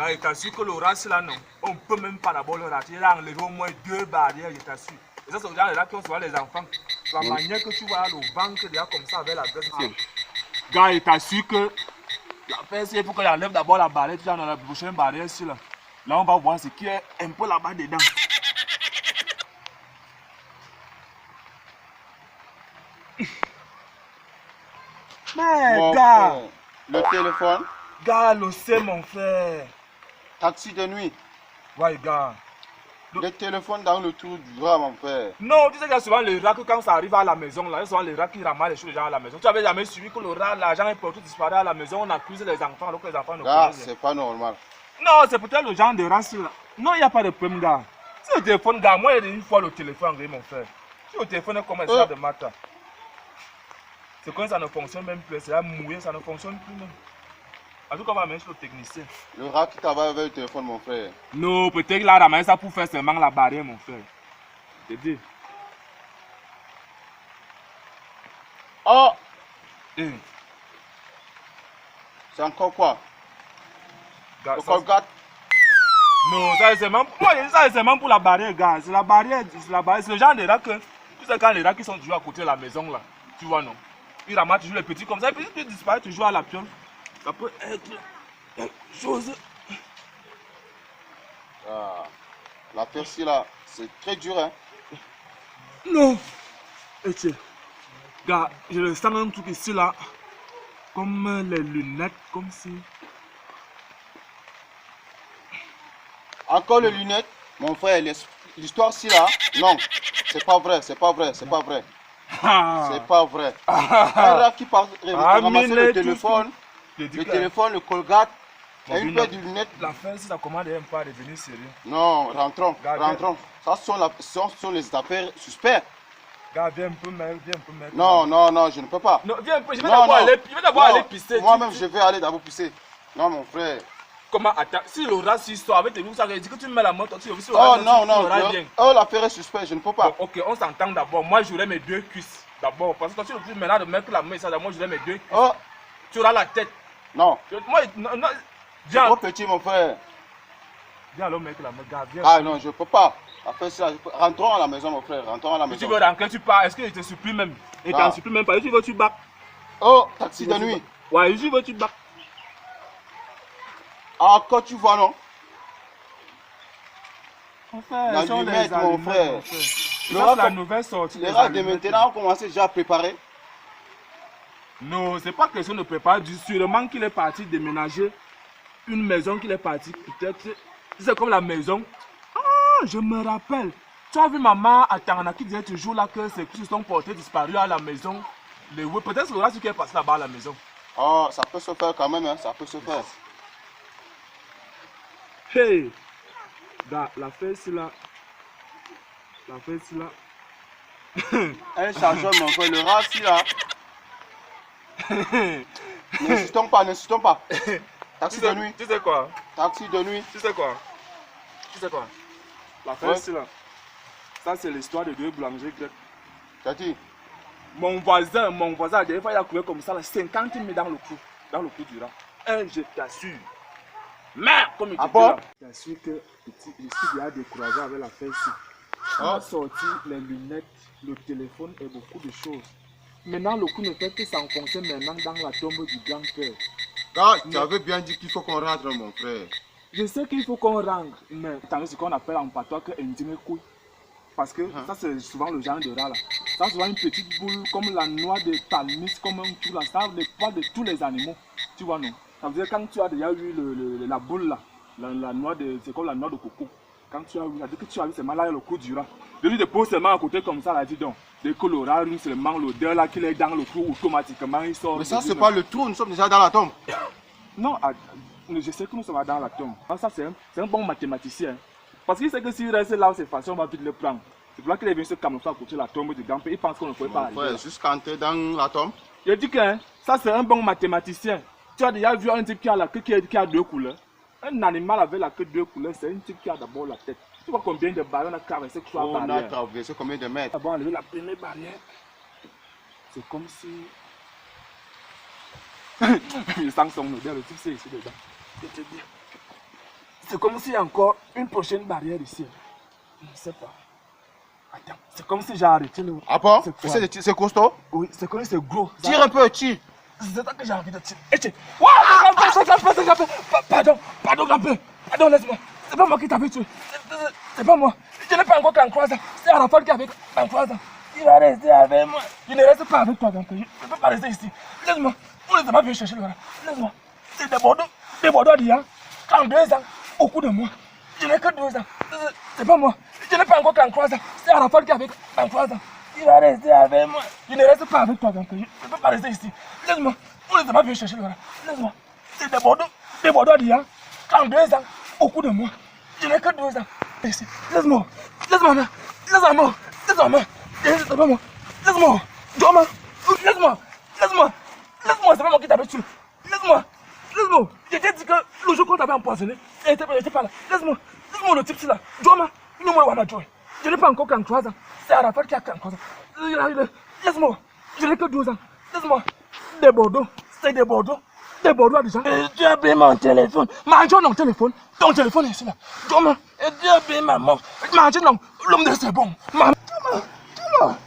Car il t'assure que le race là, non, on ne peut même pas d'abord le rater. Il a enlevé au moins 2 barrières, je t'assure. Et ça, c'est le genre là qui voit les enfants. La manière que tu vois le ventre, déjà comme ça, avec la graisse. Gars, il t'assure que la fesse, il faut qu'il enlève d'abord la barrière. Tu as dans la prochaine barrière ici là. Là, on va voir ce qui est un peu là-bas dedans. Mais Mon gars, frère, le téléphone, gars, le sait mon frère. taxi de nuit, Ouais, gars. le téléphone dans le trou du bras, mon frère. Non, tu sais qu'il y a souvent les rats que quand ça arrive à la maison, là, il y a souvent les rats qui ramassent les choses des gens à la maison. Tu avais jamais suivi que le rat, l'argent est partout disparu à la maison, on accuse les enfants alors que les enfants ne Gars, connaissent rien. c'est pas normal. Non, c'est peut-être le genre de race là. Non, il n'y a pas de problème, gars. Si le téléphone, gars, moi, il y a une fois le téléphone, mon frère. Si le téléphone est comme ça de matin, c'est quand ça ne fonctionne même plus, c'est là mouillé, ça ne fonctionne plus même. En tout cas, on va mettre le technicien. Le rat qui travaille avec le téléphone, mon frère. Non, peut-être qu'il a ramassé ça pour faire seulement la barrière, mon frère. Je te dis. Oh, Eh, c'est encore quoi? gars, Le ça, Colgate. non, ça c'est même, moi, ça c'est même pour la barrière, gars. C'est la barrière, c'est la barrière. C'est le genre de rats que, tu sais, quand les rats qui sont toujours à côté de la maison, là, tu vois, non? Ils ramassent toujours les petits comme ça, et puis ils disparaissent toujours à la piole. Ça peut être quelque chose. Ah, la persil là, c'est très dur, hein. Non! Et tiens, gars, je le sens un truc ici, là, comme les lunettes, comme si. Encore les lunettes, mon frère, l'histoire ci là, non, c'est pas vrai, c'est pas vrai, c'est pas vrai. C'est pas vrai. Un rat qui part ramasser le téléphone, le Colgate, et une paire de lunettes. La fin, si ça commence à pas devenir sérieux. Non, rentrons, rentrons. Ça sont les affaires suspectes. Gars, viens un peu, mec, viens un peu, mec. Non, non, non, je ne peux pas. Non, viens un peu, je vais d'abord aller pisser. Moi-même, je vais aller d'abord pisser. Non, mon frère. Comment attends, si le rat sort avec tes nous, ça veut dire que tu mets la moto, tu aussi. Oh non, non, oh l'affaire est suspecte, je ne peux pas. Bon, ok, on s'entend d'abord. Moi, j'aurai mes 2 cuisses. D'abord, parce que toi, tu veux maintenant de mettre la main, ça, moi, j'aurai mes 2 cuisses. Oh. Tu auras la tête. Non. Moi, non, viens. Trop petit, mon frère. Viens alors, mec, la main, gars, viens. Ah non, je ne peux pas. Après ça, rentrons à la maison, mon frère, rentrons à la maison. Si tu veux rentrer, tu pars. Est-ce que je te supplie même? Et t'en supplie même pas. Si tu veux, tu bats. Oh, taxi de nuit. Ouais, si tu veux, tu bats. Ah, quand tu vois, non? Enfin, la allumette, mon frère. La nouvelle sortie. Les rats de maintenant ont commencé déjà à préparer. Non, c'est pas question de préparer. Sûrement qu'il est parti déménager une maison qu'il est parti. Peut-être, c'est comme la maison. Ah, je me rappelle. Tu as vu maman à Tangana qui disait toujours là que ses cuisses sont portées disparues à la maison. Peut-être que le rat qui est passé là-bas à la maison. Oh, ça peut se faire quand même, hein, ça peut se faire. Hey! Gars, la fesse là. La fesse là. Un chargeur, mon frère, le rat ci là. N'insistons pas, n'insistons pas. Taxi de nuit. Tu sais quoi? Taxi de nuit. Tu sais quoi? Tu sais quoi? La fesse là. Ça, c'est l'histoire de 2 boulangers grecs. T'as dit? Mon voisin, la dernière fois, il a couru comme ça, 50 000 dans le cou du rat. Je t'assure. Mais, comme il te dit là, je t'assure que je suis déjà découragé avec la fesse. On a sorti les lunettes, le téléphone et beaucoup de choses. Maintenant, le coup ne fait que s'enfoncer maintenant dans la tombe du grand-père. Ah, tu avais bien dit qu'il faut qu'on rentre, mon frère. Je sais qu'il faut qu'on rentre, mais c'est ce qu'on appelle en patois que indigne couille. Parce que ça, c'est souvent le genre de rat là. Ça, souvent une petite boule comme la noix de Talmis, comme un tout là. Ça a les poils de tous les animaux. Tu vois, non? Ça veut dire quand tu as déjà vu la boule là, la noix de, c'est comme la noix de coco. Quand tu as vu, ça veut dire que tu as vu seulement là le cou du rat. Je lui dépose seulement à côté comme ça, là, dis donc. Dès que le rat rime seulement l'odeur là qu'il est dans le cou, automatiquement il sort. Mais ça, c'est pas le trou, nous sommes déjà dans la tombe. Non, je sais que nous sommes dans la tombe. Ça, c'est un bon mathématicien. Parce qu'il sait que s'il reste là où c'est facile, on va vite le prendre. C'est pour ça qu'il est venu se camoufler à côté de la tombe du grand-père. Il pense qu'on ne pouvait pas arriver. Jusqu'à entrer dans la tombe. Je dis que ça, c'est un bon mathématicien. Tu as déjà vu un type qui a la queue qui a 2 couleurs. Un animal avec la queue de 2 couleurs, c'est un type qui a d'abord la tête. Tu vois combien de barrières on a traversé pour la barrière? On a traversé combien de mètres? D'abord, enlever la première barrière. C'est comme si... Je sens son odeur, le type c'est ici dedans. Je te dis. C'est comme s'il y a encore une prochaine barrière ici. Je ne sais pas. Attends, c'est comme si j'ai arrêté le... Ah bon? C'est costaud? Oui, c'est comme si c'est gros. Tire un peu, tire. C'est ça que j'ai envie de tirer. Et tiens. Pardon, grand-père. Pardon, laisse-moi. C'est pas moi qui t'avais tué. C'est pas moi. Je n'ai pas encore Cancroisa. C'est Arafat qui est avec Cancroisa. Il va rester avec moi. Je ne reste pas avec toi, grand-père. Je ne peux pas rester ici. Laisse-moi. On ne pas bien chercher le gars. Laisse-moi. C'est des Bordeaux d'hier. 32 ans. Au coup de moi. Je n'ai que 2 ans. C'est pas moi. Je n'ai pas encore Cancroisa. C'est Arafat qui est avec Cancroisa. Il va rester avec moi. Je ne reste pas avec toi, grand-père. Je ne peux pas rester ici. Laisse-moi. On ne pas bien chercher le gars. Laisse-moi. C'est des Bordeaux d'hier. 32 ans. Au coup de moi. Je n'ai que 2 ans. Ici. Laisse-moi. Laisse-moi. Laisse-moi. Laisse-moi. C'est pas moi. Laisse-moi. Laisse-moi. Laisse-moi. Laisse-moi. C'est pas moi qui t'avais tué. Laisse-moi. Laisse-moi. Je t'ai dit que le jour qu'on t'avait empoisonné, elle était pas là. Laisse-moi. Laisse-moi le type là. Joma. Je n'ai pas encore 43 ans. C'est Arafat qui a 43 ans. Laisse-moi. Je n'ai que 12 ans. Laisse-moi. Des Bordeaux. C'est des Bordeaux. Des Bordeaux déjà. Tu as payé mon téléphone. Mange ton téléphone. Ton téléphone est ici là. Joma. Tu as payé ma mort. Mange non. L'homme de c'est bon. Maman. Joma. Joma.